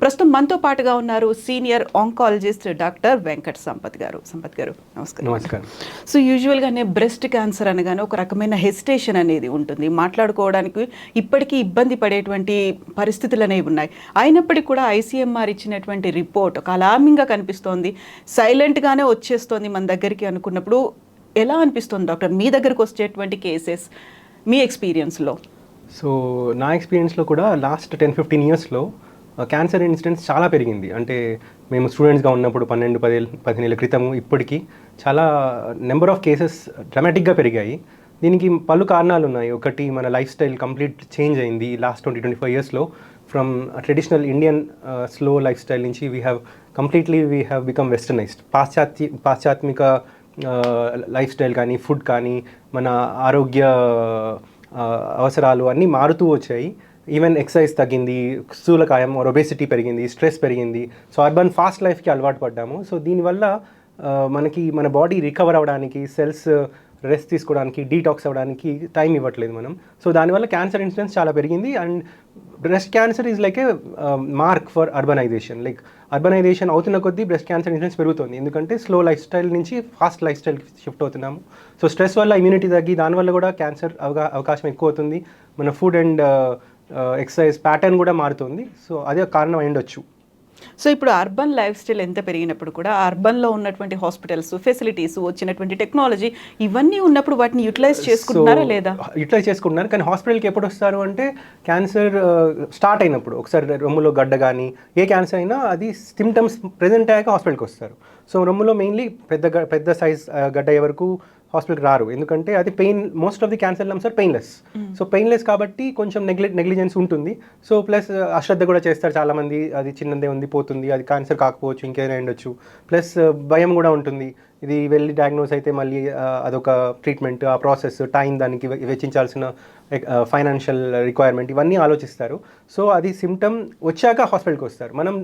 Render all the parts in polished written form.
ప్రస్తుతం మనతో పాటుగా ఉన్నారు senior oncologist doctor Venkat Sampath గారు. సంపత్ గారు నమస్కారం. నమస్కారం. సో యూజువల్గానే బ్రెస్ట్ క్యాన్సర్ అనగానే ఒక రకమైన హెసిటేషన్ అనేది ఉంటుంది, మాట్లాడుకోవడానికి ఇప్పటికీ ఇబ్బంది పడేటువంటి పరిస్థితులు అనేవి ఉన్నాయి. అయినప్పటికీ కూడా ఐసీఎంఆర్ ఇచ్చినటువంటి రిపోర్ట్ ఒక అలార్మింగ్గా కనిపిస్తోంది, సైలెంట్గానే వచ్చేస్తోంది మన దగ్గరికి అనుకున్నప్పుడు ఎలా అనిపిస్తుంది డాక్టర్ మీ దగ్గరకు వచ్చేటువంటి కేసెస్ మీ ఎక్స్పీరియన్స్లో? సో నా ఎక్స్పీరియన్స్లో కూడా లాస్ట్ 10-15 ఇయర్స్లో క్యాన్సర్ ఇన్సిడెన్స్ చాలా పెరిగింది. అంటే మేము స్టూడెంట్స్గా ఉన్నప్పుడు 12-15 ఏళ్ళ క్రితము ఇప్పటికీ చాలా నెంబర్ ఆఫ్ కేసెస్ డ్రామాటిక్గా పెరిగాయి. దీనికి పలు కారణాలు ఉన్నాయి. ఒకటి, మన లైఫ్ స్టైల్ కంప్లీట్ చేంజ్ అయింది లాస్ట్ 20-25 ఇయర్స్లో. From traditional Indian slow life style నుంచి వీ హ్యావ్ బికమ్ వెస్టర్నైజ్డ్. పాశ్చాత్మిక లైఫ్ స్టైల్ కానీ, ఫుడ్ కానీ, మన ఆరోగ్య అవసరాలు అన్నీ మారుతూ వచ్చాయి. ఈవెన్ ఎక్సర్సైజ్ తగ్గింది, స్థూలకాయం ఒబేసిటీ పెరిగింది, స్ట్రెస్ పెరిగింది. సో అర్బన్ ఫాస్ట్ లైఫ్కి అలవాటు పడ్డాము. సో దీనివల్ల మనకి మన బాడీ రికవర్ అవ్వడానికి, సెల్స్ రెస్ట్ తీసుకోవడానికి, డీటాక్స్ అవ్వడానికి టైం ఇవ్వట్లేదు మనం. సో దానివల్ల క్యాన్సర్ ఇన్సిడెన్స్ చాలా పెరిగింది. And breast cancer is like a mark for urbanization. Like urbanization అవుతున్న కొద్దీ బ్రెస్ట్ క్యాన్సర్ ఇన్సిడెన్స్ పెరుగుతుంది. ఎందుకంటే స్లో లైఫ్ స్టైల్ నుంచి ఫాస్ట్ లైఫ్ స్టైల్కి షిఫ్ట్ అవుతున్నాము. సో స్ట్రెస్ వల్ల ఇమ్యూనిటీ తగ్గి దానివల్ల కూడా క్యాన్సర్ అవకాశం ఎక్కువ అవుతుంది. మన ఫుడ్ అండ్ ఎక్సర్సైజ్ ప్యాటర్న్ కూడా మారుతుంది. సో అదే కారణం అయ్యుండొచ్చు. సో ఇప్పుడు అర్బన్ లైఫ్ స్టైల్ ఎంత పెరిగినప్పుడు కూడా అర్బన్లో ఉన్నటువంటి హాస్పిటల్స్, ఫెసిలిటీస్, వచ్చినటువంటి టెక్నాలజీ ఇవన్నీ ఉన్నప్పుడు వాటిని యూటిలైజ్ చేసుకుంటున్నారా లేదా? యూటిలైజ్ చేసుకుంటున్నారు. కానీ హాస్పిటల్కి ఎప్పుడు వస్తారు అంటే క్యాన్సర్ స్టార్ట్ అయినప్పుడు. ఒకసారి రొమ్ములో గడ్డ కానీ ఏ క్యాన్సర్ అయినా అది సిమ్టమ్స్ ప్రెజెంట్ అయ్యాక హాస్పిటల్కి వస్తారు. సో రొమ్ములో మెయిన్లీ పెద్ద సైజ్ గడ్డ అయ్యే వరకు హాస్పిటల్కి రారు. ఎందుకంటే అది pain, most of the cancer lumps are painless. So painless కాబట్టి కొంచెం నెగ్లిజెన్స్ ఉంటుంది. సో ప్లస్ అశ్రద్ధ కూడా చేస్తారు చాలామంది. అది చిన్నదే ఉంది, పోతుంది, అది క్యాన్సర్ కాకపోవచ్చు, ఇంకేదైనా ఉండొచ్చు. ప్లస్ భయం కూడా ఉంటుంది. ఇది వెళ్ళి డయాగ్నోస్ అయితే మళ్ళీ అదొక ట్రీట్మెంట్, ఆ ప్రాసెస్, టైం, దానికి వెచ్చించాల్సిన ఫైనాన్షియల్ రిక్వైర్మెంట్, ఇవన్నీ ఆలోచిస్తారు. సో అది సిమ్టమ్ వచ్చాక హాస్పిటల్కి వస్తారు. మనం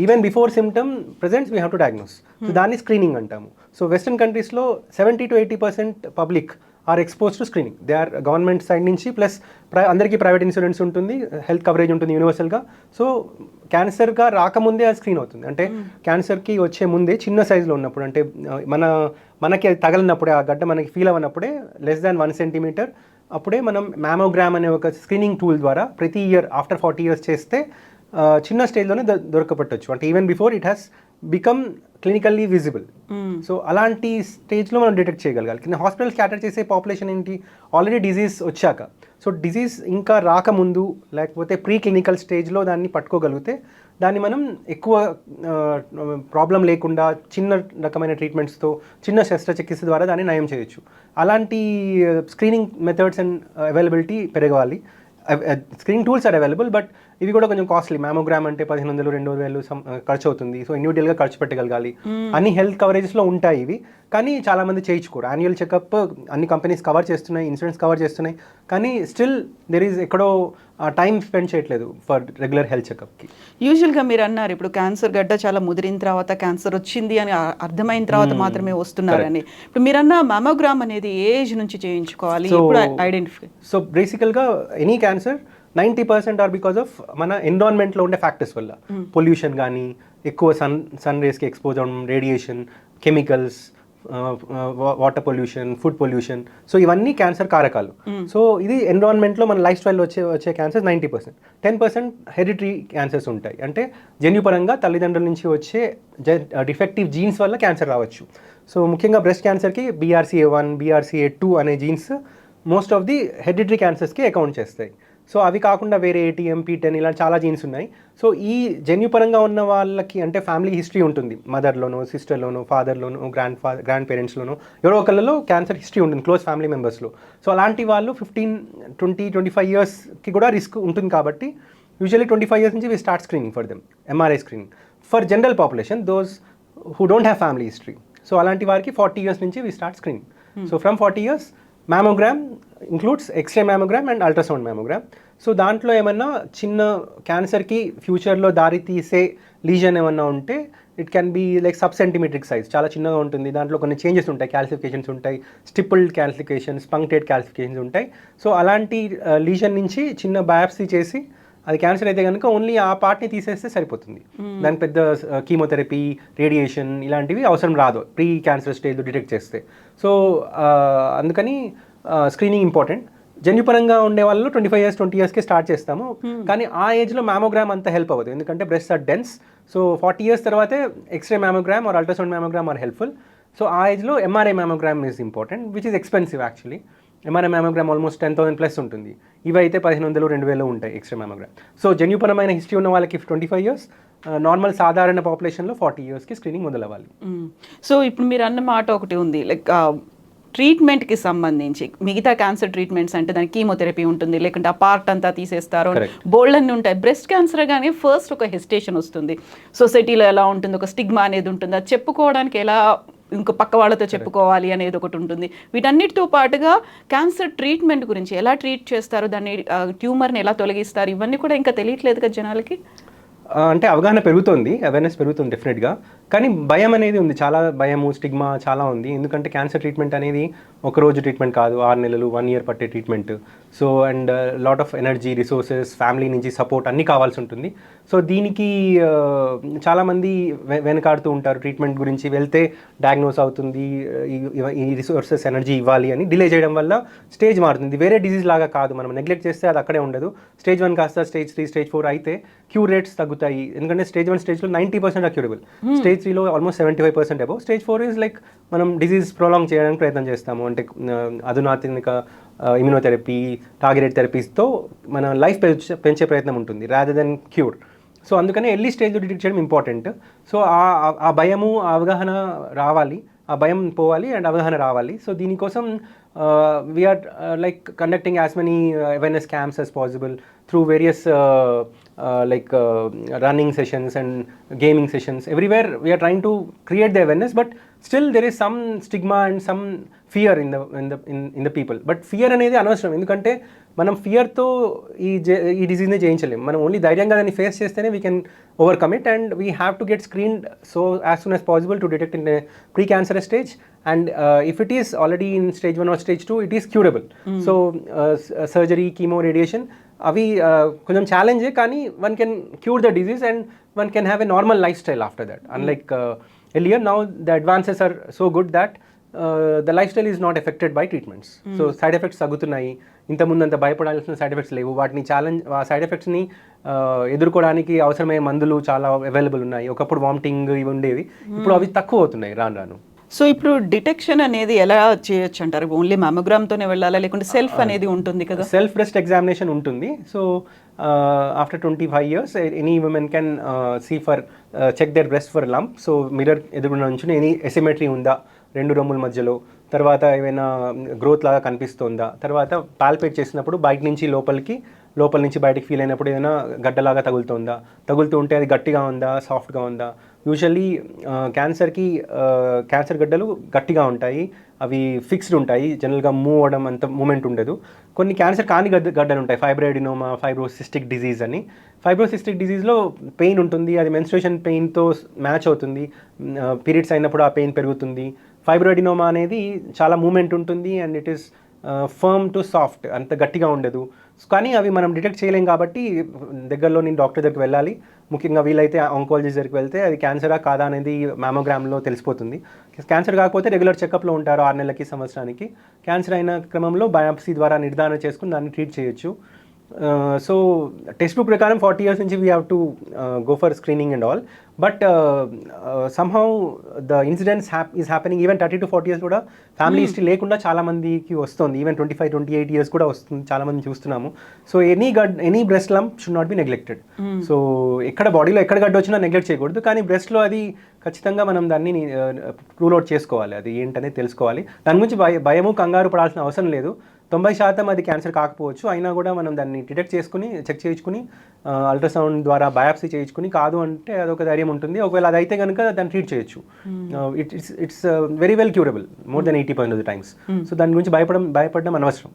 even before symptom presents we have to diagnose. So దాన్ని స్క్రీనింగ్ అంటాము. సో వెస్టర్న్ కంట్రీస్లో 70-80% public are expose to screening. They are government side నుంచి, ప్లస్ అందరికీ ప్రైవేట్ ఇన్సూరెన్స్ ఉంటుంది, హెల్త్ కవరేజ్ ఉంటుంది యూనివర్సల్గా. సో క్యాన్సర్గా రాకముందే అది స్క్రీన్ అవుతుంది. అంటే క్యాన్సర్కి వచ్చే ముందే చిన్న సైజులో ఉన్నప్పుడు, అంటే మనకి అది తగలినప్పుడే, ఆ గడ్డ మనకి ఫీల్ అవ్వనప్పుడే, లెస్ దాన్ 1 సెంటీమీటర్, అప్పుడే మనం మ్యామోగ్రామ్ అనే ఒక స్క్రీనింగ్ టూల్ ద్వారా ప్రతి ఇయర్ ఆఫ్టర్ 40 years చేస్తే చిన్న స్టేజ్లోనే దొరకపట్టవచ్చు. అంటే even before it has become clinically visible. So అలాంటి స్టేజ్లో మనం డిటెక్ట్ చేయగలగాలి. కింద హాస్పిటల్ క్యాటర్ చేసే పాపులేషన్ ఏంటి, ఆల్రెడీ డిజీజ్ వచ్చాక. సో డిజీజ్ ఇంకా రాకముందు, లేకపోతే ప్రీ క్లినికల్ స్టేజ్లో దాన్ని పట్టుకోగలిగితే దాన్ని మనం ఎక్కువ ప్రాబ్లం లేకుండా చిన్న రకమైన ట్రీట్మెంట్స్తో, చిన్న శస్త్రచికిత్స ద్వారా దాన్ని నయం చేయొచ్చు. అలాంటి స్క్రీనింగ్ మెథడ్స్ అండ్ అవైలబిలిటీ పెరగాలి. Screening tools are available, but ఇవి కూడా కొంచెం కాస్ట్లీ. మ్యామోగ్రామ్ అంటే 1500-2000 ఖర్చు అవుతుంది. సో ఇండివిజువల్గా ఖర్చు పెట్టగలగాలి. అన్ని హెల్త్ కవరేజెస్లో ఉంటాయి ఇవి, కానీ చాలామంది చేయించుకోరు. యాన్యువల్ చెకప్ అన్ని కంపెనీస్ కవర్ చేస్తున్నాయి, ఇన్సూరెన్స్ కవర్ చేస్తున్నాయి, కానీ స్టిల్ దెర్ ఈజ్ ఎక్కడో టైం స్పెండ్ చేయట్లేదు ఫర్ రెగ్యులర్ హెల్త్ చెకప్కి. యూజువల్గా మీరు అన్నారు ఇప్పుడు క్యాన్సర్ గడ్డ చాలా ముదిరిన తర్వాత, క్యాన్సర్ వచ్చింది అని అర్థమైన తర్వాత మాత్రమే వస్తున్నారని. ఇప్పుడు మీరన్న మ్యామోగ్రామ్ అనేది ఏజ్ నుంచి చేయించుకోవాలి, ఇప్పుడు ఐడెంటిఫై? సో బేసికల్గా any cancer 90% are because of మన ఎన్విరాన్మెంట్లో ఉండే ఫ్యాక్టర్స్ వల్ల. పొల్యూషన్ కానీ, ఎక్కువ సన్ రేస్కి ఎక్స్పోజ్ అవ్వడం, radiation, chemicals, water pollution, food pollution. So ఇవన్నీ క్యాన్సర్ కారకాలు. సో ఇది ఎన్విరాన్మెంట్లో మన లైఫ్ స్టైల్లో వచ్చే క్యాన్సర్స్ 90%. 10% హెరిటరీ క్యాన్సర్స్ ఉంటాయి. అంటే జన్యుపరంగా తల్లిదండ్రుల నుంచి వచ్చే డిఫెక్టివ్ జీన్స్ వల్ల క్యాన్సర్ రావచ్చు. సో ముఖ్యంగా బ్రెస్ట్ క్యాన్సర్కి BRCA1, BRCA2 అనే genes most of the hereditary క్యాన్సర్స్కి అకౌంట్ చేస్తాయి. సో అవి కాకుండా వేరే ATM, P10 ఇలా చాలా జీన్స్ ఉన్నాయి. సో ఈ జన్యుపరంగా ఉన్న వాళ్ళకి, అంటే ఫ్యామిలీ హిస్టరీ ఉంటుంది, మదర్లోనో, సిస్టర్లోనో, ఫాదర్లోనో, గ్రాండ్ పేరెంట్స్లోనో ఎవరో ఒకళ్ళలో క్యాన్సర్ హిస్టరీ ఉంటుంది క్లోజ్ ఫ్యామిలీ మెంబర్స్లో. సో అలాంటి వాళ్ళు 15, 20, 25 yearsకి కూడా రిస్క్ ఉంటుంది. కాబట్టి యూజువల్లీ 25 years నుంచి we start screening for them, MRI screening for general population, those who don't have family history. So అలాంటి వారికి 40 years నుంచి we start screening. So from 40 years mammogram includes x-ray mammogram and ultrasound mammogram. So దాంట్లో ఏమన్నా చిన్న క్యాన్సర్కి ఫ్యూచర్లో దారి తీసే లీజన్ ఏమన్నా ఉంటే it can be like subcentimetric size, చాలా చిన్నగా ఉంటుంది. దాంట్లో కొన్ని చేంజెస్ ఉంటాయి, క్యాల్సిఫికేషన్స్ ఉంటాయి, స్టిపుల్డ్ క్యాల్సిఫికేషన్స్, పంక్టెడ్ క్యాల్సిఫికేషన్స్ ఉంటాయి. సో అలాంటి లీజన్ నుంచి చిన్న బయాప్సీ చేసి అది క్యాన్సర్ అయితే కనుక ఓన్లీ ఆ పార్ట్ని తీసేస్తే సరిపోతుంది. దానికి పెద్ద కీమోథెరపీ, రేడియేషన్ ఇలాంటివి అవసరం రాదు ప్రీ క్యాన్సర్ స్టేజ్లో డిటెక్ట్ చేస్తే. సో అందుకని స్క్రీనింగ్ ఇంపార్టెంట్. జన్యుపరంగా ఉండే వాళ్ళు 25 years 20 yearsకే స్టార్ట్ చేస్తాము. కానీ ఆ ఏజ్లో మ్యామోగ్రామ్ అంత హెల్ప్ అవ్వదు, ఎందుకంటే breast are dense. So 40 years తర్వాతే x-ray mammogram or ultrasound mammogram are helpful. So ఆ ఏజ్లో MRI mammogram is important, which is expensive actually. MRI mammogram almost 10,000+ ఉంటుంది. ఇవి అయితే 1,500-2,000 ఉంటాయి ఎక్స్రే మ్యామోగ్రామ్. సో జన్యుపరమైన హిస్టరీ ఉన్న వాళ్ళకి 25 years, నార్మల్ సాధారణ పాపులేషన్లో 40 yearsకి స్క్రీనింగ్ మొదలవ్వాలి. సో ఇప్పుడు మీరు అన్న మాట ఒకటి ఉంది, లైక్ ట్రీట్మెంట్కి సంబంధించి మిగతా క్యాన్సర్ ట్రీట్మెంట్స్ అంటే దానికి కీమోథెరపీ ఉంటుంది, లేకుంటే ఆ పార్ట్ అంతా తీసేస్తారు, బోల్డ్ అన్ని ఉంటాయి. బ్రెస్ట్ క్యాన్సర్ కానీ ఫస్ట్ ఒక హెసిటేషన్ వస్తుంది, సొసైటీలో ఎలా ఉంటుంది, ఒక స్టిగ్మా అనేది ఉంటుంది, అది చెప్పుకోవడానికి ఎలా ఇంకో పక్క వాళ్ళతో చెప్పుకోవాలి అనేది ఒకటి ఉంటుంది. వీటన్నిటితో పాటుగా క్యాన్సర్ ట్రీట్మెంట్ గురించి ఎలా ట్రీట్ చేస్తారు, దాన్ని ట్యూమర్ని ఎలా తొలగిస్తారు, ఇవన్నీ కూడా ఇంకా తెలియట్లేదు కదా జనాలకి. అంటే అవగాహన పెరుగుతుంది, అవేర్నెస్ పెరుగుతుంది డెఫినెట్గా. కానీ భయం అనేది ఉంది, చాలా భయము, స్టిగ్మా చాలా ఉంది. ఎందుకంటే క్యాన్సర్ ట్రీట్మెంట్ అనేది ఒక రోజు ట్రీట్మెంట్ కాదు, 6 నెలలు 1 year పట్టే treatment. So and lot of energy, resources, family నుంచి సపోర్ట్ అన్నీ కావాల్సి ఉంటుంది. సో దీనికి చాలామంది వెనకాడుతూ ఉంటారు. ట్రీట్మెంట్ గురించి వెళ్తే డయాగ్నోస్ అవుతుంది, ఈ రిసోర్సెస్ ఎనర్జీ ఇవ్వాలి అని డిలే చేయడం వల్ల స్టేజ్ మారుతుంది. వేరే డిజీజ్ లాగా కాదు, మనం నెగ్లెక్ట్ చేస్తే అది అక్కడే ఉండదు. Stage 1 కాస్త Stage 3, Stage 4 అయితే క్యూర్ రేట్స్ తగ్గుతాయి. ఎందుకంటే Stage 1 స్టేజ్లో 90% క్యూరబుల్, Stage 3లో almost 75% above. Stage 4 is like మనం డిజీజ్ ప్రొలాంగ్ చేయడానికి ప్రయత్నం చేస్తాము. అంటే అధునాతనిక ఇమ్యూనోథెరపీ, టార్గెటెడ్ థెరపీస్తో మన లైఫ్ పెంచే ప్రయత్నం ఉంటుంది రాదర్ దెన్ క్యూర్. సో అందుకనే ఎర్లీ స్టేజ్లో డిటెక్ట్ చేయడం ఇంపార్టెంట్. సో ఆ భయము, ఆ అవగాహన రావాలి, ఆ భయం పోవాలి అండ్ అవగాహన రావాలి. సో దీనికోసం we're like conducting as many awareness camps as possible through various running sessions and gaming sessions. Everywhere we are trying to create the awareness, but still there is some stigma and some fear in the people. But fear అనేది అనవసరం, ఎందుకంటే మనం ఫియర్తో ఈ డిజీజ్ని జయించలేము. మనం only ధైర్యంగా దాన్ని face చేస్తేనే we can overcome it, and we have to get screened so as soon as possible to detect in pre cancer stage. And if it is already in Stage 1 or Stage 2, it is curable. So surgery, chemo, radiation అవి కొంచెం ఛాలెంజే, కానీ one can cure the disease and one can have a normal lifestyle after that. Unlike earlier, now the advances are so good that the life style is not affected by treatments. So side effects తగ్గుతున్నాయి, ఇంతకుముందు అంత భయపడాల్సిన side effects లేవు. వాటిని ఆ side ఎఫెక్ట్స్ని ఎదుర్కోవడానికి అవసరమయ్యే మందులు చాలా అవైలబుల్ ఉన్నాయి. ఒకప్పుడు వామిటింగ్ ఇవి ఉండేవి, ఇప్పుడు అవి తక్కువ అవుతున్నాయి రాను రాను. సో ఇప్పుడు డిటెక్షన్ అనేది ఎలా చేయొచ్చు అంటారు? ఓన్లీ మ్యామోగ్రామ్తోనే వెళ్ళాలా, లేకుంటే సెల్ఫ్ అనేది ఉంటుంది కదా? సెల్ఫ్ బ్రెస్ట్ ఎగ్జామినేషన్ ఉంటుంది. So after 25 years any women can see for check their breast for lump. So mirror ఎదురుగా నుంచి ఎనీ ఎసిమెట్రీ ఉందా 2 రొమ్ముల మధ్యలో, తర్వాత ఏమైనా గ్రోత్ లాగా కనిపిస్తుందా, తర్వాత పాల్పేట్ చేసినప్పుడు బయట నుంచి లోపల నుంచి బయటకు ఫీల్ అయినప్పుడు ఏదైనా గడ్డలాగా తగులుతూ ఉంటే అది గట్టిగా ఉందా, సాఫ్ట్గా ఉందా. యూజువల్లీ క్యాన్సర్ గడ్డలు గట్టిగా ఉంటాయి, అవి ఫిక్స్డ్ ఉంటాయి, జనరల్గా మూవ్ అవ్వడం అంత మూమెంట్ ఉండదు. కొన్ని క్యాన్సర్ కాని గడ్డలు ఉంటాయి, ఫైబ్రాయిడినోమా, ఫైబ్రోసిస్టిక్ డిజీజ్ అని. ఫైబ్రోసిస్టిక్ డిజీజ్లో పెయిన్ ఉంటుంది, అది మెన్స్ట్రుయేషన్ పెయిన్తో మ్యాచ్ అవుతుంది, పీరియడ్స్ అయినప్పుడు ఆ పెయిన్ పెరుగుతుంది. ఫైబ్రాయిడినోమా అనేది చాలా మూమెంట్ ఉంటుంది and it is firm to soft, అంత గట్టిగా ఉండదు. కానీ అవి మనం డిటెక్ట్ చేయలేం కాబట్టి దగ్గరలో నేను డాక్టర్ దగ్గరికి వెళ్ళాలి. ముఖ్యంగా వీలైతే ఆంకాలజిస్ట్ దగ్గరికి వెళ్తే అది క్యాన్సరా కాదా అనేది మ్యామోగ్రామ్లో తెలిసిపోతుంది. క్యాన్సర్ కాకపోతే రెగ్యులర్ చెకప్లో ఉంటారు 6 నెలలకి, సంవత్సరానికి. క్యాన్సర్ అయిన క్రమంలో బయాప్సీ ద్వారా నిర్ధారణ చేసుకుని దాన్ని ట్రీట్ చేయొచ్చు. సో టెక్స్ట్ బుక్ ప్రకారం 40 years నుంచి we have to go for screening and all. But somehow the incidents is happening even 30 to 40 years కూడా ఫ్యామిలీ హిస్టరీ లేకుండా చాలామందికి వస్తుంది. ఈవెన్ 25-28 years కూడా వస్తుంది, చాలామంది చూస్తున్నాము. So any breast lump should not be neglected. So బాడీలో ఎక్కడ గడ్డ వచ్చినా నెగ్లెక్ట్ చేయకూడదు, కానీ బ్రెస్ట్లో అది ఖచ్చితంగా మనం దాన్ని రూల్ అవుట్ చేసుకోవాలి, అది ఏంటనేది తెలుసుకోవాలి. దాని గురించి భయము, కంగారు పడాల్సిన అవసరం లేదు. 90% అది క్యాన్సర్ కాకపోవచ్చు, అయినా కూడా మనం దాన్ని డిటెక్ట్ చేసుకుని చెక్ చేయించుకుని అల్ట్రాసౌండ్ ద్వారా బయాప్సీ చేయించుకుని, కాదు అంటే అదొక ధైర్యం ఉంటుంది. ఒకవేళ అది అయితే కనుక దాన్ని ట్రీట్ చేయొచ్చు. It's very well curable more than 80% of the times. So దాని గురించి భయపడడం అనవసరం.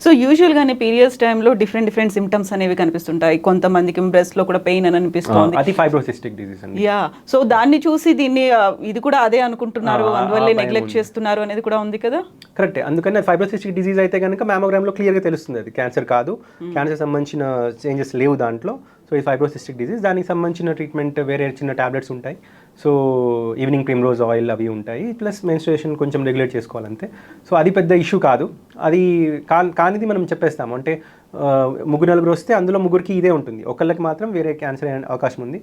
సో యూజువల్గానే పీరియడ్స్ టైంలో డిఫరెంట్ సిమ్టమ్స్ అనేవి కనిపిస్తుంటాయి. కొంతమందికి బ్రెస్ట్లో కూడా పెయిన్ అని అనిపిస్తుంది, అది ఫైబ్రోసిస్టిక్ డిజీజ్ అండి. యా, సో దాన్ని చూసి దీన్ని ఇది కూడా అదే అనుకుంటున్నారు, అందువల్లే నెగ్లెక్ట్ చేస్తున్నారు అనేది కూడా ఉంది కదా? కరెక్టే. అందుకని ఫైబ్రోసిస్టిక్ డిజీజ్ అయితే అయితే కనుక మ్యామోగ్రామ్లో క్లియర్గా తెలుస్తుంది అది క్యాన్సర్ కాదు, క్యాన్సర్ సంబంధించిన చేంజెస్ లేవు దాంట్లో. సో ఇది ఫైబ్రోసిస్టిక్ డిజీజ్, దానికి సంబంధించిన ట్రీట్మెంట్ వేరే చిన్న టాబ్లెట్స్ ఉంటాయి. సో ఈవినింగ్ ప్రిమ్రోజ్ ఆయిల్ అవి ఉంటాయి, ప్లస్ మెన్స్ట్రుయేషన్ కొంచెం రెగ్యులేట్ చేసుకోవాలంతే. సో అది పెద్ద ఇష్యూ కాదు, అది కానిది మనం చెప్పేస్తాము. అంటే 3-4 వస్తే అందులో 3కి ఇదే ఉంటుంది, ఒకళ్ళకి మాత్రం వేరే క్యాన్సర్ అయ్యే అవకాశం ఉంది.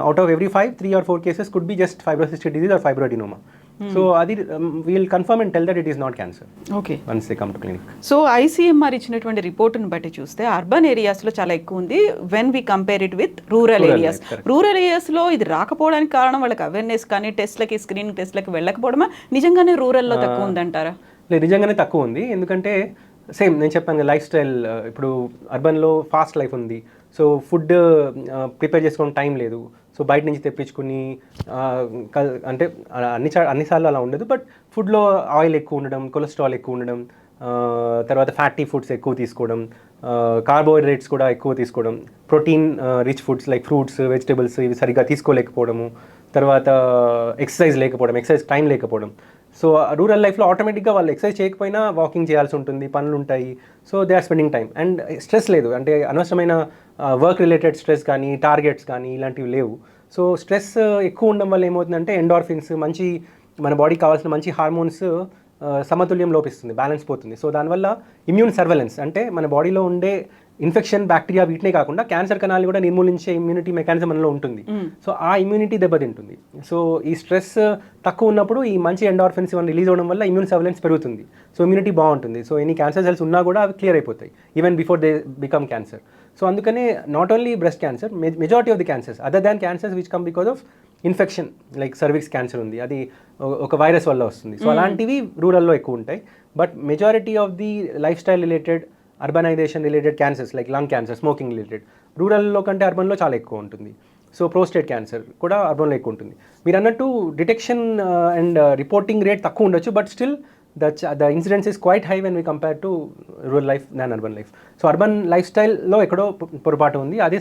Out of every 5, 3 or 4 cases could be just fibrocystic disease or fibroadenoma. So అది we'll confirm and tell that it is not cancer okay once they come to clinic. So ICMR ఇచ్చినటువంటి రిపోర్ట్ని బట్టి చూస్తే urban ఏరియాస్లో చాలా ఎక్కువ ఉంది when we compare it with rural areas. Rural ఏరియాస్లో ఇది రాకపోవడానికి కారణం వాళ్ళకి అవేర్నెస్ కానీ టెస్ట్లకి స్క్రీనింగ్ టెస్ట్లకి వెళ్ళకపోవడమా, నిజంగానే రూరల్లో తక్కువ ఉందంటారా? లేదు, నిజంగానే తక్కువ ఉంది. ఎందుకంటే సేమ్ నేను చెప్పాను లైఫ్ స్టైల్, ఇప్పుడు అర్బన్లో ఫాస్ట్ లైఫ్ ఉంది. సో ఫుడ్ ప్రిపేర్ చేసుకోవడం టైం లేదు. సో బయట నుంచి తెప్పించుకుని అంటే అన్నిసార్లు అలా ఉండదు, బట్ ఫుడ్లో ఆయిల్ ఎక్కువ ఉండడం, కొలెస్ట్రాల్ ఎక్కువ ఉండడం, తర్వాత ఫ్యాటీ ఫుడ్స్ ఎక్కువ తీసుకోవడం, కార్బోహైడ్రేట్స్ కూడా ఎక్కువ తీసుకోవడం, protein rich foods like fruits, vegetables ఇవి సరిగ్గా తీసుకోలేకపోవడము, తర్వాత ఎక్సర్సైజ్ లేకపోవడం, ఎక్సర్సైజ్ టైం లేకపోవడం. సో రూరల్ లైఫ్లో ఆటోమేటిక్గా వాళ్ళు ఎక్సర్సైజ్ చేయకపోయినా వాకింగ్ చేయాల్సి ఉంటుంది, పనులు ఉంటాయి. So they are spending time and stress లేదు, అంటే అనవసరమైన వర్క్ రిలేటెడ్ స్ట్రెస్ కానీ టార్గెట్స్ కానీ ఇలాంటివి లేవు. సో స్ట్రెస్ ఎక్కువ ఉండడం వల్ల ఏమవుతుందంటే ఎండార్ఫిన్స్, మంచి మన బాడీకి కావాల్సిన మంచి హార్మోన్స్ సమతుల్యం లోపిస్తుంది, బ్యాలెన్స్ పోతుంది. సో దానివల్ల ఇమ్యూన్ సర్వెలెన్స్, అంటే మన బాడీలో ఉండే ఇన్ఫెక్షన్, బ్యాక్టీరియా వీటినే కాకుండా క్యాన్సర్ కణాలు కూడా నిర్మూలించే ఇమ్యూనిటీ మెకానిజం మనలో ఉంటుంది. సో ఆ ఇమ్యూనిటీ దెబ్బతింటుంది. సో ఈ స్ట్రెస్ తక్కువ ఉన్నప్పుడు ఈ మంచి ఎండార్ఫిన్స్ ఇవన్నీ రిలీజ్ అవ్వడం వల్ల ఇమ్యూన్ సర్వెలెన్స్ పెరుగుతుంది. సో ఇమ్యూనిటీ బాగుంటుంది. సో ఎనీ క్యాన్సర్ సెల్స్ ఉన్నా కూడా అవి క్లియర్ అయిపోతాయి even before they become cancer. So అందుకనే not only breast cancer, majority of the cancers other than cancers which come because of infection, like cervix cancer ఉంది, అది ఒక virus వల్ల వస్తుంది. సో అలాంటివి రూరల్లో ఎక్కువ ఉంటాయి. But majority of the lifestyle related, urbanization related cancers like lung cancer, smoking related రూరల్లో కంటే అర్బన్లో చాలా ఎక్కువ ఉంటుంది. సో ప్రోస్టేట్ క్యాన్సర్ కూడా అర్బన్లో ఎక్కువ ఉంటుంది. మీరు అన్నట్టు డిటెక్షన్ అండ్ రిపోర్టింగ్ రేట్ తక్కువ ఉండొచ్చు, but still the incidence is quite high when we compare to rural life than urban life. So urban life స్టైల్లో ఎక్కడో పొరపాటు ఉంది, అదే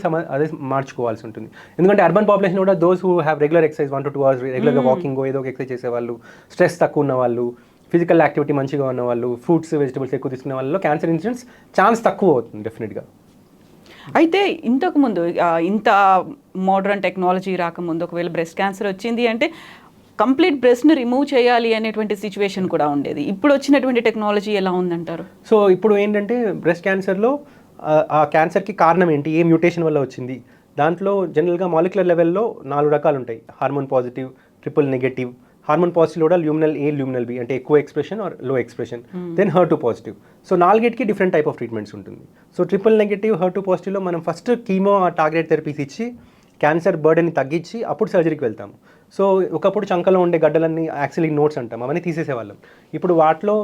మార్చుకోవాల్సి ఉంటుంది. ఎందుకంటే అర్బన్ పాపులేషన్ కూడా those who have regular exercise 1 to 2 hours రెగ్యులర్గా వాకింగ్ ఏదో ఒక ఎక్సర్సైజ్ చేసేవాళ్ళు, స్ట్రెస్ తక్కువ ఉన్న వాళ్ళు, ఫిజికల్ యాక్టివిటీ మంచిగా ఉన్న వాళ్ళు, ఫ్రూట్స్ వెజిటబుల్స్ ఎక్కువ తీసుకునే వాళ్ళలో క్యాన్సర్ ఇన్సిడెన్స్ ఛాన్స్ తక్కువ అవుతుంది డెఫినెట్గా. అయితే ఇంతకుముందు ఇంత మోడర్న్ టెక్నాలజీ రాకముందు ఒకవేళ బ్రెస్ట్ క్యాన్సర్ వచ్చింది అంటే కంప్లీట్ బ్రెస్ట్ని రిమూవ్ చేయాలి అనేటువంటి సిచ్యువేషన్ కూడా ఉండేది. ఇప్పుడు వచ్చినటువంటి టెక్నాలజీ ఎలా ఉందంటారు? సో ఇప్పుడు ఏంటంటే బ్రెస్ట్ క్యాన్సర్లో ఆ క్యాన్సర్కి కారణం ఏంటి, ఏ మ్యూటేషన్ వల్ల వచ్చింది, దాంట్లో జనరల్గా మాలిక్యులర్ లెవెల్లో 4 రకాలు ఉంటాయి. Hormone positive, triple negative, hormone positive కూడా ల్యూమినల్ ఏ, ల్యూమినల్ బి అంటే ఎక్కువ expression or low expression, then HER2 positive. So 4కి డిఫరెంట్ టైప్ ఆఫ్ ట్రీట్మెంట్స్ ఉంటుంది. సో ట్రిపుల్ నెగటివ్, HER2 పాజిటివ్లో మనం ఫస్ట్ కీమో టార్గెట్ థెరపీస్ ఇచ్చి క్యాన్సర్ బర్డెన్ని తగ్గించి అప్పుడు సర్జరీకి వెళ్తాము. సో ఒకప్పుడు చంకలో ఉండే గడ్డలన్నీ యాక్సిలిక్ నోట్స్ అంటాం, అవన్నీ తీసేసేవాళ్ళం. ఇప్పుడు వాటిలో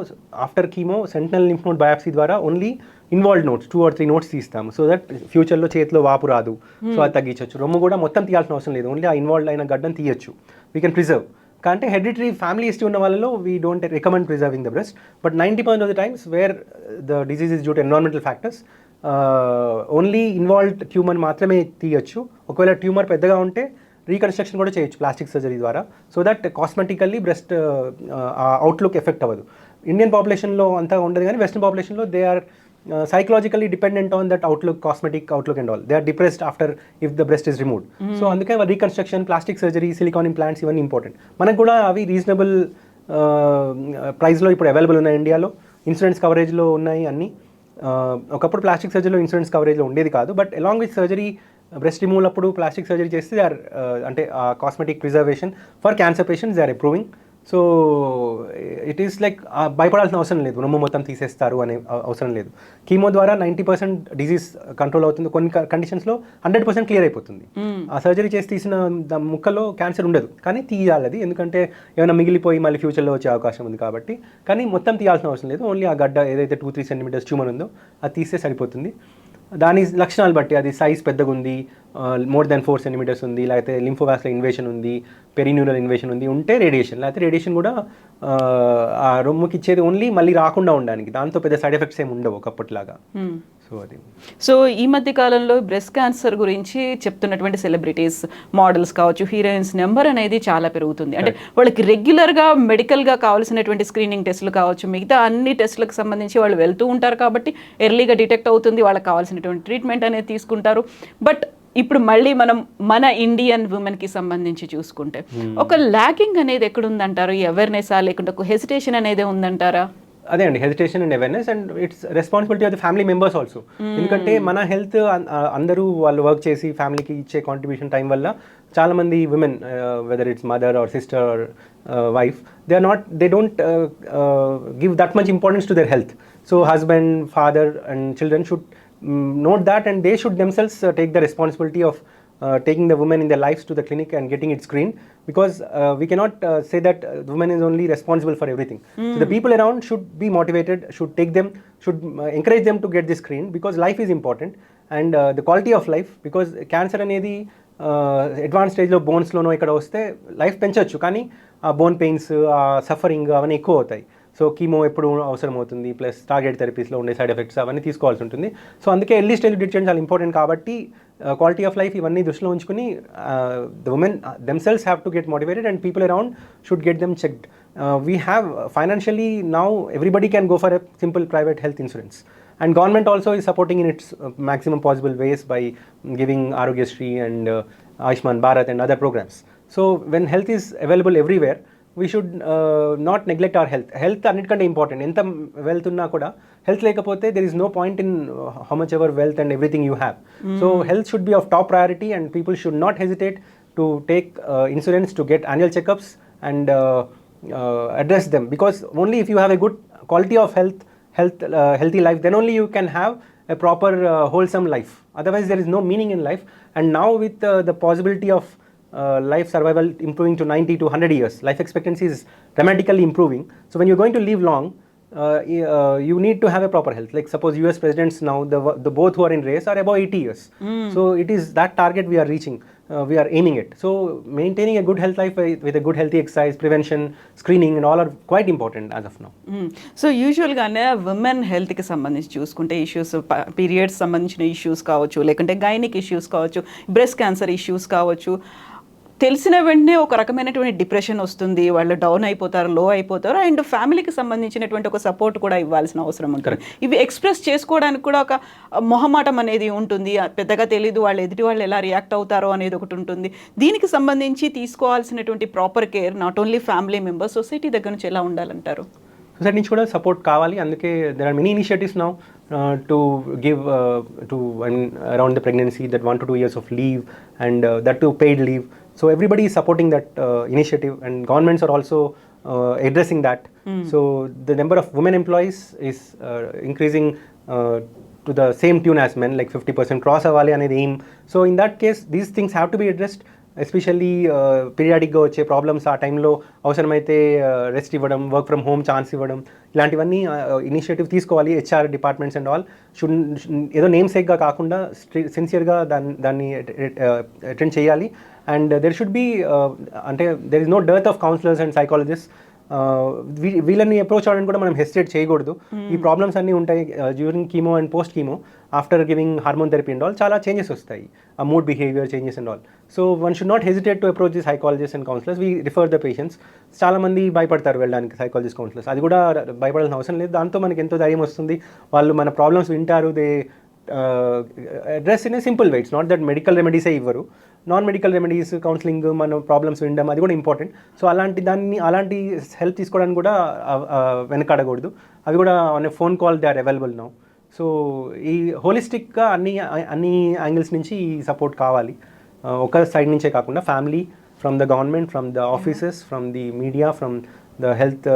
after chemo sentinel lymph node biopsy ద్వారా only involved nodes 2 or 3 nodes తీస్తాము. సో దట్ ఫ్యూచర్లో చేతిలో వాపు రాదు, సో అది తగ్గించవచ్చు. రొమ్ము కూడా మొత్తం తీయాల్సిన అవసరం లేదు, ఓన్లీ ఆ ఇన్వాల్వ్డ్ అయిన గడ్డను తీయచ్చు, వీ కెన్ ప్రిజర్వ్. అంటే హెరిడిటరీ ఫ్యామిలీ హిస్టరీ ఉన్న వాళ్ళలో we don't recommend preserving the breast, but 90% of the times where the disease is due to environmental factors only involved tumour మాత్రమే తీయచ్చు. ఒకవేళ ట్యూమర్ పెద్దగా ఉంటే రీకన్స్ట్రక్షన్ కూడా చేయొచ్చు ప్లాస్టిక్ సర్జరీ ద్వారా, so that cosmetically breast outlook effect అవ్వదు. Indian పాపులేషన్లో అంతా ఉండదు, కానీ వెస్టర్న్ పాపులేషన్లో they are psychologically dependent on that outlook, cosmetic outlook and all. They are depressed after if the breast is removed. So అందుకే reconstruction, plastic surgery, silicone implants ఇవన్నీ important. మనకు కూడా అవి రీజనబుల్ ప్రైస్లో ఇప్పుడు అవైలబుల్ ఉన్నాయి ఇండియాలో, ఇన్సూరెన్స్ కవరేజ్లో ఉన్నాయి అన్నీ. ఒకప్పుడు ప్లాస్టిక్ సర్జరీలో ఇన్సూరెన్స్ కవరేజ్లో ఉండేది కాదు, but along with surgery breast removal అప్పుడు ప్లాస్టిక్ సర్జరీ చేస్తే దే ఆర్ అంటే cosmetic preservation for cancer patients they are improving. So it is like భయపడాల్సిన అవసరం లేదు, రొమ్ము మొత్తం తీసేస్తారు అనే అవసరం లేదు. కీమో ద్వారా 90% డిజీజ్ కంట్రోల్ అవుతుంది, కొన్ని కండిషన్స్లో 100% క్లియర్ అయిపోతుంది. ఆ సర్జరీ చేసి తీసిన ముక్కలో క్యాన్సర్ ఉండదు, కానీ తీయాలి అది, ఎందుకంటే ఏమైనా మిగిలిపోయి మళ్ళీ ఫ్యూచర్లో వచ్చే అవకాశం ఉంది కాబట్టి. కానీ మొత్తం తీయాల్సిన అవసరం లేదు, ఓన్లీ ఆ గడ్డ ఏదైతే 2-3 centimeters ట్యూమర్ ఉందో అది తీస్తే సరిపోతుంది. దాని లక్షణాలు బట్టి అది సైజ్ పెద్దగా ఉంది, మోర్ దెన్ 4 centimeters ఉంది, లేకపోతే లింఫోవాస్కులర్ ఇన్వేషన్ ఉంది, పెరిన్యూరల్ ఇన్వేషన్ ఉంది ఉంటే రేడియేషన్, లేకపోతే రేడియేషన్ కూడా ఆ రొమ్ముకి ఇచ్చేది ఓన్లీ మళ్ళీ రాకుండా ఉండడానికి, దాంతో పెద్ద సైడ్ ఎఫెక్ట్స్ ఏమి ఉండవు ఒకప్పటిలాగా. సో అది. సో ఈ మధ్య కాలంలో బ్రెస్ట్ క్యాన్సర్ గురించి చెప్తున్నటువంటి సెలబ్రిటీస్, మోడల్స్ కావచ్చు, హీరోయిన్స్ నెంబర్ అనేది చాలా పెరుగుతుంది. అంటే వాళ్ళకి రెగ్యులర్గా మెడికల్గా కావాల్సినటువంటి స్క్రీనింగ్ టెస్టులు కావచ్చు, మిగతా అన్ని టెస్టులకు సంబంధించి వాళ్ళు వెళ్తూ ఉంటారు కాబట్టి ఎర్లీగా డిటెక్ట్ అవుతుంది, వాళ్ళకి కావాల్సినటువంటి ట్రీట్మెంట్ అనేది తీసుకుంటారు. బట్ ఇప్పుడు మళ్ళీ మనం మన ఇండియన్ ఉమెన్కి సంబంధించి చూసుకుంటే ఒక ల్యాకింగ్ అనేది ఎక్కడుందంటారు? ఈ అవేర్నెస్ లేకుంటే ఒక హెసిటేషన్ అనేది ఉందంటారా? అదే అండి, hesitation and awareness, and it's responsibility of the family members also. ఎందుకంటే మన హెల్త్ అందరూ వాళ్ళు వర్క్ చేసి ఫ్యామిలీకి ఇచ్చే కాంట్రిబ్యూషన్ టైం వల్ల చాలామంది women, whether it's mother are sister or wife, they don't give that much importance to their health. So husband, father and children should note that, and they should themselves take the responsibility of taking the women in their lives to the clinic and getting it screened, because we cannot say that the woman is only responsible for everything. So the people around should be motivated, should encourage them to get this screened, because life is important, and the quality of life, because cancer అనేది advance స్టేజ్లో బోన్స్లోనో ఇక్కడ వస్తే life పెంచవచ్చు, కానీ ఆ bone pains, ఆ suffering అవన్నీ ఎక్కువ అవుతాయి. సో కీమో ఎప్పుడు అవసరం అవుతుంది, ప్లస్ టార్గెట్ థెరపీస్లో ఉండే సైడ్ ఎఫెక్ట్స్ అవన్నీ తీసుకోవాల్సి ఉంటుంది. సో అందుకే ఎర్లీ స్టేజ్ డిటెక్ట్ చేయడం చాలా ఇంపార్టెంట్. కాబట్టి క్వాలిటీ ఆఫ్ లైఫ్ ఇవన్నీ దృష్టిలో ఉంచుకుని the women themselves have to get motivated, and people around should get them checked. We have financially now everybody can go for a simple private health insurance, and government also is supporting in its maximum possible ways by giving Arogyasri and Ayushman Bharat and other programs. So when health is available everywhere, we should not neglect our health. Health అన్నిటికంటే important. ఎంత wealth ఉన్నా కూడా health లేకపోతే there is no point in how much ever wealth and everything you have. So health should be of top priority, and people should not hesitate to take insurance, to get annual checkups and address them, because only if you have a good quality of healthy life, then only you can have a proper wholesome life. Otherwise there is no meaning in life. And now with the possibility of life survival improving to 90 to 100 years, life expectancy is dramatically improving. So when you're going to live long, you need to have a proper health. Like suppose US presidents now, the both who are in race are above 80 years. So it is that target we are reaching, we are aiming at. So maintaining a good health life with a good healthy exercise, prevention, screening and all are quite important as of now. So యూజువల్గానే women హెల్త్కి సంబంధించి చూసుకుంటే issues, periods సంబంధించిన issues కావచ్చు, లేకుంటే gynaec issues కావచ్చు, breast cancer issues కావచ్చు, తెలిసిన వెంటనే ఒక రకమైనటువంటి డిప్రెషన్ వస్తుంది, వాళ్ళు డౌన్ అయిపోతారు, లో అయిపోతారు, అండ్ ఫ్యామిలీకి సంబంధించినటువంటి ఒక సపోర్ట్ కూడా ఇవ్వాల్సిన అవసరం ఉంటుంది. ఇవి ఎక్స్ప్రెస్ చేసుకోవడానికి కూడా ఒక మొహమాటం అనేది ఉంటుంది, పెద్దగా తెలీదు, వాళ్ళు ఎదుటి వాళ్ళు ఎలా రియాక్ట్ అవుతారో అనేది ఒకటి ఉంటుంది. దీనికి సంబంధించి తీసుకోవాల్సినటువంటి proper care not only family members, society దగ్గర నుంచి ఎలా ఉండాలంటారు? సొసైటీ నుంచి కూడా సపోర్ట్ కావాలి. అందుకే there are many initiatives now to give to around the pregnancy, that 1 to 2 years of leave, and that too paid leave. So everybody is supporting that initiative, and governments are also addressing that. So the number of women employees is increasing to the same tune as men, like 50% cross avali anedi aim. So in that case these things have to be addressed, especially పీరియాడిక్గా వచ్చే problems, ఆ టైంలో అవసరమైతే rest ఇవ్వడం, work from home chance ఇవ్వడం, ఇలాంటివన్నీ initiative తీసుకోవాలి. HR departments and all should ఏదో నేమ్ సేక్గా కాకుండా సిన్సియర్గా దాన్ని అటెండ్ చేయాలి. అండ్ దెర్ షుడ్ బీ, అంటే there is no dearth of counsellors and psychologist. వీళ్ళని అప్రోచ్ అవ్వడానికి కూడా మనం హెసిటేట్ చేయకూడదు. ఈ ప్రాబ్లమ్స్ అన్నీ ఉంటాయి during chemo and post chemo, after giving hormone therapy and all చాలా చేంజెస్ వస్తాయి, ఆ mood behaviour changes and all. So one should not hesitate to approach the psychologist and counsellors. We refer the patients. చాలామంది భయపడతారు వెళ్ళడానికి psychologist, counsellors. అది కూడా భయపడాల్సిన అవసరం లేదు. దాంతో మనకి ఎంతో ధైర్యం వస్తుంది. వాళ్ళు మన ప్రాబ్లమ్స్ వింటారు, they address in a simple way. It's not that medical రెమెడీసే ఇవ్వరు, నాన్ మెడికల్ రెమెడీస్, కౌన్సిలింగ్, మన ప్రాబ్లమ్స్ వినడం, అది కూడా ఇంపార్టెంట్. సో అలాంటి హెల్ప్ తీసుకోవడానికి కూడా వెనకాడకూడదు. అవి కూడా on a phone call they are available now. So ఈ హోలిస్టిక్గా అన్ని యాంగిల్స్ నుంచి ఈ సపోర్ట్ కావాలి, ఒక సైడ్ నుంచే కాకుండా family, from the government, from the offices, from the media, from the health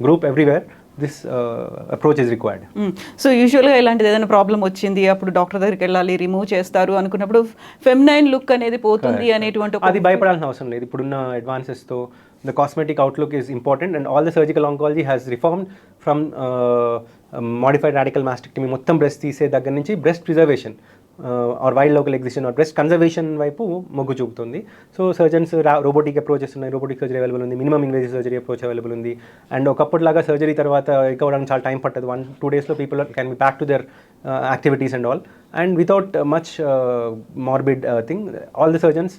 group, everywhere this approach is required. So యూజువల్గా ఇలాంటిది ఏదైనా ప్రాబ్లం వచ్చింది, అప్పుడు డాక్టర్ దగ్గరికి వెళ్ళాలి, రిమూవ్ చేస్తారు అనుకున్నప్పుడు ఫెమినైన్ లుక్ అనేది పోతుంది అనేటువంటి, అది భయపడాల్సిన అవసరం లేదు. ఇప్పుడున్న అడ్వాన్సెస్తో the cosmetic outlook is important, and all the surgical oncology has reformed from modified radical mastectomy, మొత్తం బ్రెస్ట్ తీసే దగ్గర నుంచి breast preservation, or wide local excision or breast conservation వైపు మొగ్గు చూపుతుంది. సో సర్జన్స్ రోబోటిక్ అప్రోచెస్ ఉన్నాయి, రోబోటిక్ సర్జరీ అవైలబుల్ ఉంది, minimum invasive surgery approach available ఉంది. అండ్ ఒకప్పటిలాగా సర్జరీ తర్వాత రికవర్ అవ్వడానికి చాలా టైం పట్టదు, 1-2 daysలో people can be back to their activities and all, and without much morbid thing. All the surgeons,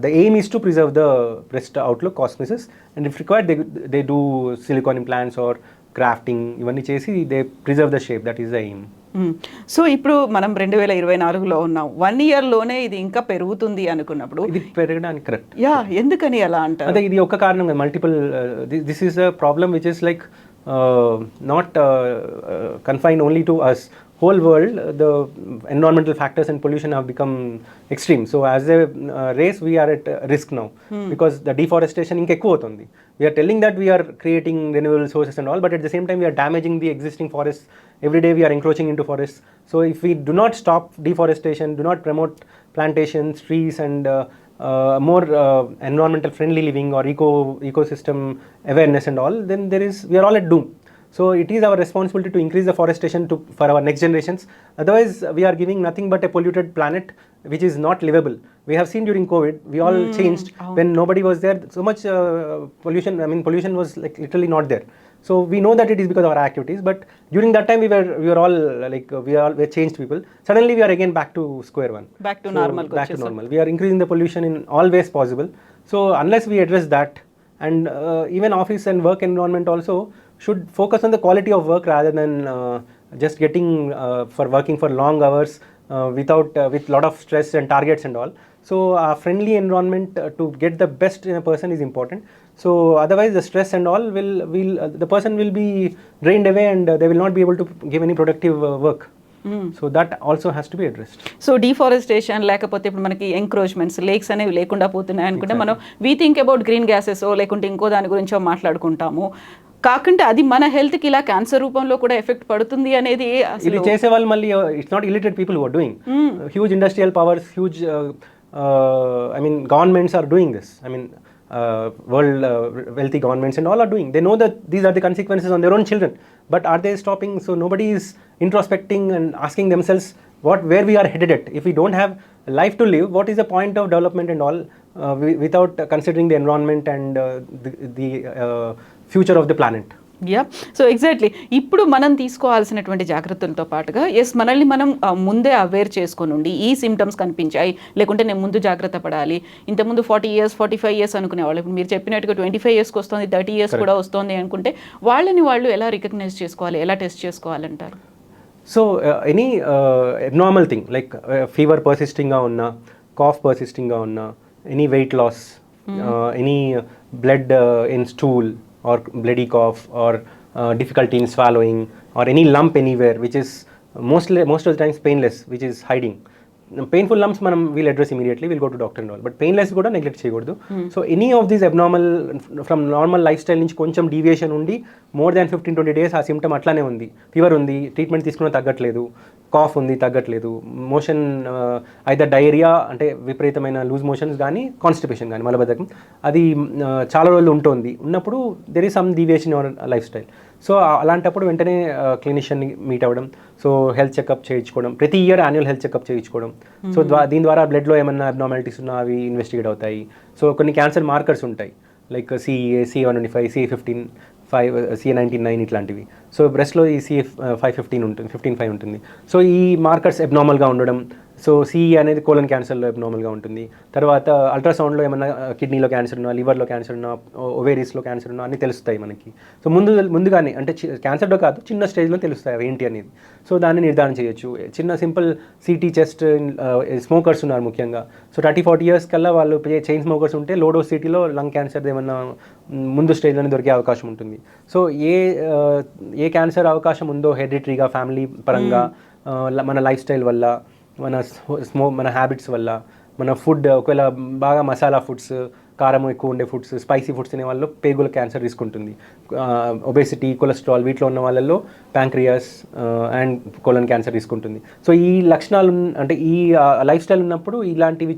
the aim is to preserve the breast outlook, cosmesis, and if required they do silicone implants or grafting, ఇవన్నీ చేసి they preserve the shape. That is the aim. So ఇప్పుడు మనం 2024లో ఉన్నాం, 1 yearలోనే ఇది ఇంకా పెరుగుతుంది అనుకున్నప్పుడు ఇది పెరగడానికి కరెక్ట్. యా, ఎందుకని అలా అంటారు? అదే ఇది ఒక కారణం కదా, multiple this is a problem which is like not confined only to us. Whole world, the environmental factors and pollution have become extreme. So as a race, we are at risk now because the deforestation inka ekku avutundi. We are telling that we are creating renewable sources and all, but at the same time we are damaging the existing forests. Every day we are encroaching into forests. So if we do not stop deforestation, do not promote plantations, trees, and more environmental friendly living or ecosystem awareness and all, then we are all at doom. So it is our responsibility to increase the forestation for our next generations. Otherwise, we are giving nothing but a polluted planet which is not livable. We have seen during COVID, we all changed when nobody was there. So much pollution. I mean, pollution was like literally not there. So we know that it is because of our activities. But during that time, we were all like we are changed people. Suddenly, we are again back to square one. Back to normal. Back to normal. We are increasing the pollution in all ways possible. So unless we address that, and even office and work environment also should focus on the quality of work rather than just getting for working for long hours with lot of stress and targets and all. So a friendly environment to get the best in a person is important. So otherwise the stress and all will the person will be drained away and they will not be able to give any productive work. So that also has to be addressed. So deforestation లేకపోతే ఇప్పుడు మనకి encroachments, lakes అనేవి లేకుండా పోతున్నాయి అనుకుంటే మనం we think about green gases లేకుంటే ఇంకో దాని గురించో మాట్లాడుకుంటాము. కాకుంటే అది మన హెల్త్కి ఇలా క్యాన్సర్ రూపంలో కూడా ఎఫెక్ట్ పడుతుంది అనేది ఇది చేసే వాళ్ళు మళ్ళీ it's not illiterate people who are doing huge industrial powers, huge I mean governments are doing this. I mean world wealthy governments and all are doing. They know that these are the consequences on their own children, but are they stopping? So nobody is introspecting and asking themselves where we are headed at. If we don't have life to live, what is the point of development and all without considering the environment and the future of the planet? Yeah, so exactly ఇప్పుడు మనం తీసుకోవాల్సినటువంటి జాగ్రత్తలతో పాటుగా మనల్ని మనం ముందే aware చేసుకొని ఉండి ఈ సిమ్టమ్స్ కనిపించాయి లేకుంటే నేను ముందు జాగ్రత్త పడాలి. ఇంతకుముందు 40 years 45 years అనుకునేవాళ్ళు, ఇప్పుడు మీరు చెప్పినట్టుగా 25 yearsకి వస్తుంది, 30 years కూడా వస్తుంది అనుకుంటే వాళ్ళు ఎలా రికగ్నైజ్ చేసుకోవాలి, ఎలా టెస్ట్ చేసుకోవాలంటారు? So any abnormal thing like fever persistingగా ఉన్నా, cough persistingగా ఉన్నా, any weight loss, any blood in stool or bloody cough or difficulty in swallowing or any lump anywhere which is most of the times painless, which is hiding. Painful lumps మనం we'll address immediately, we'll go to doctor and all, but painless కూడా neglect చేయకూడదు. So any of these abnormal from normal life style నుంచి కొంచెం deviation ఉండి more than 15-20 days ఆ symptom అట్లానే ఉంది, fever ఉంది, ట్రీట్మెంట్ తీసుకున్నా తగ్గట్లేదు, కాఫ్ ఉంది తగ్గట్లేదు, మోషన్ ఐదర్ డయేరియా అంటే విపరీతమైన లూజ్ మోషన్స్ కానీ, కాన్స్టిపేషన్ కానీ మలబద్ధకం అది చాలా రోజులు ఉన్నప్పుడు there is some deviation in our life style. So అలాంటప్పుడు వెంటనే క్లినిషియన్ని మీట్ అవ్వడం, సో హెల్త్ చెకప్ చేయించుకోవడం, ప్రతి ఇయర్ యాన్యువల్ హెల్త్ చెకప్ చేయించుకోవడం. సో దీని ద్వారా బ్లడ్లో ఏమన్నా అబ్నార్మాలిటీస్ ఉన్నా అవి ఇన్వెస్టిగేట్ అవుతాయి. సో కొన్ని క్యాన్సర్ మార్కర్స్ ఉంటాయి like CA, CA125, CA15, CA99 ఇట్లాంటివి. సో బ్రెస్ట్లో ఈ CA515 ఉంటుంది, 15-5 ఉంటుంది. సో ఈ మార్కర్స్ అబ్నార్మల్గా ఉండడం, సో CE అనేది కోలన్ క్యాన్సర్లో అబ్నార్మల్గా ఉంటుంది. తర్వాత అల్ట్రాసౌండ్లో ఏమన్నా కిడ్నీలో క్యాన్సర్ ఉన్నా, లివర్లో క్యాన్సర్ ఉన్నా, ఓవేరీస్లో క్యాన్సర్ ఉన్నా అన్నీ తెలుస్తాయి మనకి. సో ముందుగానే అంటే క్యాన్సర్లో కాదు, చిన్న స్టేజ్లో తెలుస్తాయి అవి ఏంటి అనేది. సో దాన్ని నిర్ధారణ చేయొచ్చు. చిన్న సింపుల్ CT చెస్ట్ స్మోకర్స్ ఉన్నారు ముఖ్యంగా. సో 30-40 years కల్లా వాళ్ళు చైన్ స్మోకర్స్ ఉంటే లో డోస్ CTలో లంగ్ క్యాన్సర్ ఏమన్నా ముందు స్టేజ్లోనే దొరికే అవకాశం ఉంటుంది. సో ఏ క్యాన్సర్ అవకాశం ఉందో హెరిడిటరీగా, ఫ్యామిలీ పరంగా, మన లైఫ్ స్టైల్ వల్ల, మన హ్యాబిట్స్ వల్ల, మన ఫుడ్ ఒకవేళ బాగా మసాలా ఫుడ్స్, కారం ఎక్కువ ఉండే ఫుడ్స్, స్పైసీ ఫుడ్స్ తినే వాళ్ళలో పేగుల క్యాన్సర్ రిస్క్ ఉంటుంది. ఒబేసిటీ, కొలెస్ట్రాల్ వీటిలో ఉన్న వాళ్ళల్లో pancreas and colon cancer risk ఉంటుంది. సో ఈ లక్షణాలు అంటే ఈ లైఫ్ స్టైల్ ఉన్నప్పుడు ఇలాంటివి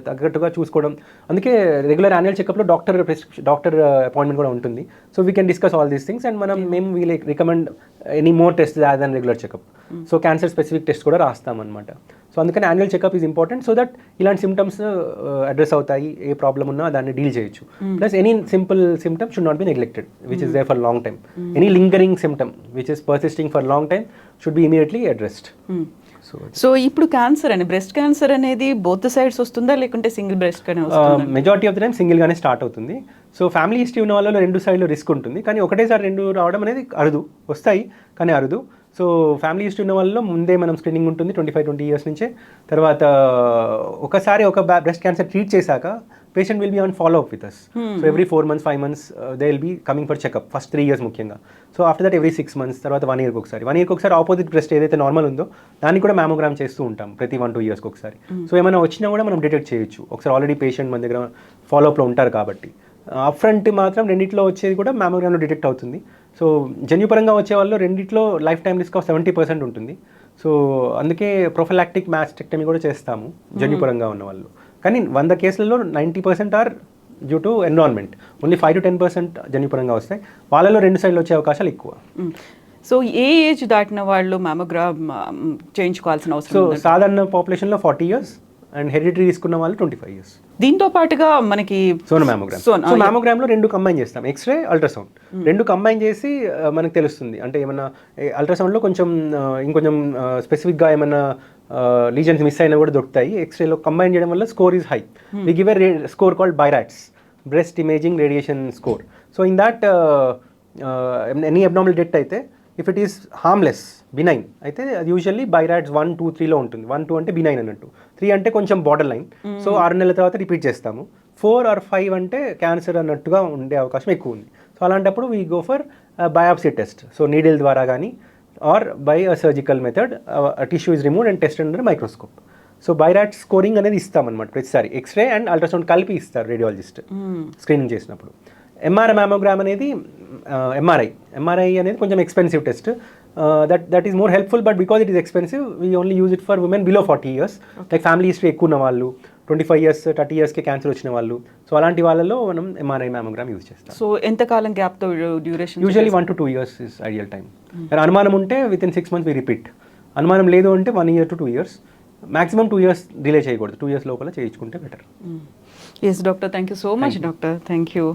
తగ్గట్టుగా చూసుకోవడం. అందుకే రెగ్యులర్ యాన్యువల్ చెకప్లో డాక్టర్ అపాయింట్మెంట్ కూడా ఉంటుంది. So we can discuss all these things and మేము we recommend any more test than then regular checkup. So cancer specific test కూడా రాస్తామన్నమాట. సో అందుకని annual checkup is important so that ఇలాంటి symptoms address అవుతాయి, ఏ problem ఉన్నా దాన్ని deal చేయొచ్చు. Plus any simple symptom should not be neglected which is there for long time. Any lingering symptom which is persisting for long time should be immediately addressed. So ఇప్పుడు cancer అని breast cancer అనేది both sides వస్తుందా లేకుంటే single breast గానే వస్తుందా? Majority of the time సింగిల్గానే start అవుతుంది. So family history ఉన్న వాళ్ళలో 2 సైడ్లో రిస్క్ ఉంటుంది, కానీ ఒకటేసారి 2 రావడం అనేది అరుదు, వస్తాయి కానీ అరుదు. సో ఫ్యామిలీ హిస్టరీ ఉన్న వాళ్ళలో ముందే మనం స్క్రీనింగ్ ఉంటుంది 25-20 ఇయర్స్ నుంచే. తర్వాత ఒకసారి ఒక బ్రెస్ట్ క్యాన్సర్ ట్రీట్ చేశాక patient will be on follow up with us. So every 4 months 5 months they will be coming for checkup first 3 years ముఖ్యంగా. So after that every 6 months, తర్వాత 1 yearకి ఒకసారి. 1 yearకి ఒకసారి ఆపోజిట్ బ్రెస్ట్ ఏదైతే నార్మల్ ఉందో దాన్ని కూడా mammogram చేస్తూ ఉంటాం ప్రతి 1-2 yearsకి ఒకసారి. సో ఏమైనా వచ్చినా కూడా మనం డిటెక్ట్ చేయొచ్చు ఒకసారి, ఆల్రెడీ పేషెంట్ మన దగ్గర ఫాలోఅప్లో ఉంటారు కాబట్టి. అప్ ఫ్రంట్ మాత్రం రెండిట్లో వచ్చేది కూడా మ్యామోగ్రామ్లో డిటెక్ట్ అవుతుంది. సో జన్యుపరంగా వచ్చే వాళ్ళు రెండిట్లో లైఫ్ టైం రిస్క్ ఆఫ్ 70% ఉంటుంది. సో అందుకే ప్రొఫిలాక్టిక్ మాస్టెక్టమీ కూడా చేస్తాము జన్యుపరంగా ఉన్న వాళ్ళు. కానీ 100 కేసులలో 90% are due to environment, only 5-10% జన్యుపరంగా వస్తాయి. వాళ్ళలో 2 సైడ్లు వచ్చే అవకాశాలు ఎక్కువ. సో ఏ ఏజ్ దాటిన వాళ్ళు మ్యామోగ్రామ్ చేయించుకోవాల్సిన అవసరం? సో సాధారణ పాపులేషన్లో 40 years అండ్ హెరిడిటరీ తీసుకున్న వాళ్ళు 25 years. దీంతో పాటుగా మనకి సోనో మ్యామోగ్రామ్. సో మ్యామోగ్రామ్లో 2 కంబైన్ చేస్తాం, ఎక్స్రే, అల్ట్రాసౌండ్. 2 కంబైన్ చేసి మనకు తెలుస్తుంది. అంటే ఏమన్నా అల్ట్రాసౌండ్లో కొంచెం ఇంకొంచెం స్పెసిఫిక్గా ఏమన్నా లీజన్స్ మిస్ అయినా కూడా దొరుకుతాయి. ఎక్స్రేలో కంబైన్ చేయడం వల్ల score is high. We give a score called BI-RADS, breast imaging radiation score. So in that any abnormal death అయితే if it is harmless, benign అయితే అది యూజువల్లీ BI-RADS 1, 2, 3లో ఉంటుంది. 1, 2 అంటే బినైన్ అన్నట్టు, 3 అంటే కొంచెం బార్డర్ లైన్. సో 6 నెలల తర్వాత రిపీట్ చేస్తాము. 4 or 5 అంటే క్యాన్సర్ అన్నట్టుగా ఉండే అవకాశం ఎక్కువ ఉంది. సో అలాంటప్పుడు we go for biopsy test. So needle ద్వారా కానీ or by a surgical method tissue is removed and test under microscope. So BI-RADS scoring అనేది ఇస్తామన్నమాట ప్రతిసారి. ఎక్స్రే అండ్ అల్ట్రాసౌండ్ కలిపి ఇస్తారు రేడియాలజిస్ట్ స్క్రీనింగ్ చేసినప్పుడు. ఎంఆర్ఐ మ్యామోగ్రామ్ అనేది ఎంఆర్ఐ అనేది కొంచెం expensive test. That is more helpful, but because it is expensive we only use it for women below 40 years. Like family history ఎక్కువ ఉన్న వాళ్ళు, 25 years 30 yearsకి క్యాన్సర్ వచ్చిన వాళ్ళు, సో అలాంటి వాళ్ళలో మనం ఎంఆర్ఐ మ్యామోగ్రామ్ యూజ్ చేస్తాం. సో ఎంతకాలం గ్యాప్తో duration? Usually 1 to 2 years is ideal time. అనుమానం ఉంటే వితిన్ 6 months వి రిపీట్. అనుమానం లేదు అంటే 1 year to 2 years. Maximum 2 years delay చేయకూడదు, 2 years లోపల చేయించుకుంటే better. Yes doctor, thank you so much doctor, thank you.